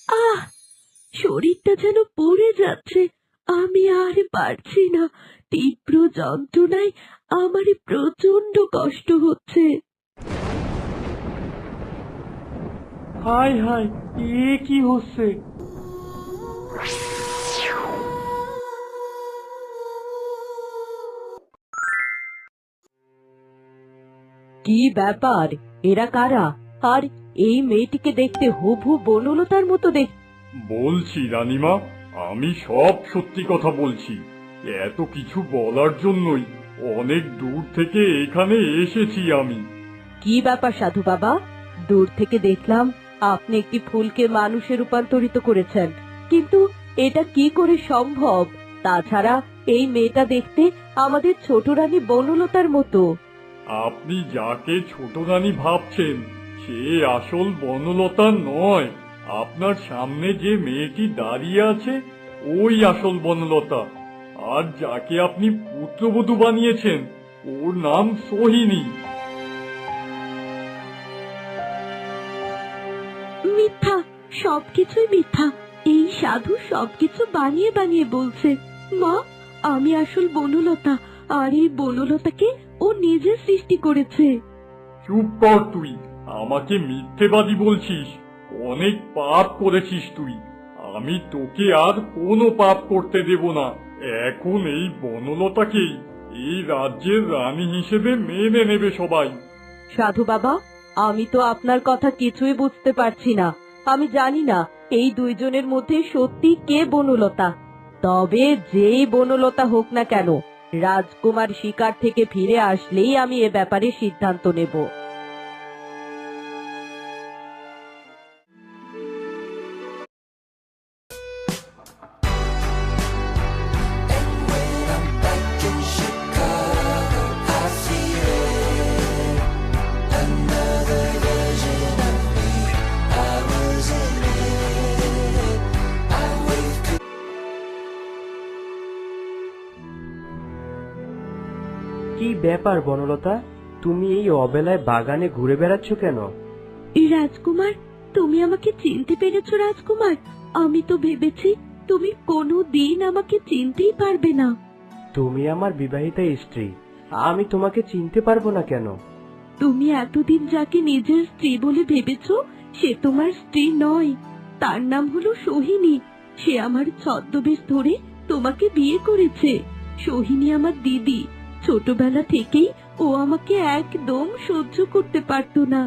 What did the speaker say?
আহ, শরীরটা যেন পড়ে যাচ্ছে। আমি আর পারছি না। তীব্র যন্ত্রণায় আমার প্রচন্ড কষ্ট হচ্ছে। হায় হায়, এ কি হচ্ছে? কি ব্যাপার? এরা কারা? আর এই মেয়েটিকে দেখতে হুবহু বনলতার মতো দেখ। বলছি রানীমা, আমি সব সত্যি কথা বলছি। এত কিছু বলার জন্যই অনেক দূর থেকে এখানে এসেছি আমি। কি ব্যাপার সাধু বাবা? দূর থেকে দেখলাম আপনি একটি ফুলকে মানুষে রূপান্তরিত করেছেন, কিন্তু এটা কি করে সম্ভব? তাছাড়া এই মেয়েটা দেখতে আমাদের ছোট রানী বনলতার মতো। আপনি যাকে ছোট রানী ভাবছেন সে আসল বনলতা নয়। আপনার সামনে যে মেয়েটি দাঁড়িয়ে আছে ওই আসল বনলতা। আর যাকে আপনি পুত্রবধূ বানিয়েছেন ওর নাম সোহিনী। মিথ্যা, সবকিছুই মিথ্যা। এই সাধু সবকিছু বানিয়ে বানিয়ে বলছে। মা, আমি আসল বনলতা, আর এই বনলতাকে ও নিজে সৃষ্টি করেছে। চুপ কর তুই। আমাকে মিথ্যেবাদী বলছিস। অনেক পাপ করেছিস তুই। আমি তোকে আর কোনো পাপ করতে দেব না। এখন এই বনলতাকেই এই রাজ্যের রানী হিসেবে মেনে নেবে সবাই। সাধু বাবা, আমি তো আপনার কথা কিছুই বুঝতে পারছি না। আমি জানি না এই দুইজনের মধ্যে সত্যি কে বনলতা। তবে যেই বনলতা হোক না কেন, রাজকুমার শিকার থেকে ফিরে আসলেই আমি এ ব্যাপারে সিদ্ধান্ত নেব। কি ব্যাপার বনলতা, তুমি এই অবেলায় বাগানে ঘুরে বেড়াচ্ছ কেন? রাজকুমার, তুমি আমাকে চিনতে পেরেছো? রাজকুমার, আমি তো ভেবেছি তুমি কোনো দিন আমাকে চিনতেই পারবে না। তুমি আমার বিবাহিতা স্ত্রী, আমি তোমাকে চিনতে পারবো না কেন? তুমি এতদিন যাকে নিজের স্ত্রী বলে ভেবেছো সে তোমার স্ত্রী নয়। তার নাম হলো সোহিনী। সে আমার ছদ্মবেশ ধরে তোমাকে বিয়ে করেছে। সোহিনী আমার দিদি। ছোটবেলা থেকেই ও আমাকে একদম সহ্য করতে পারতো না।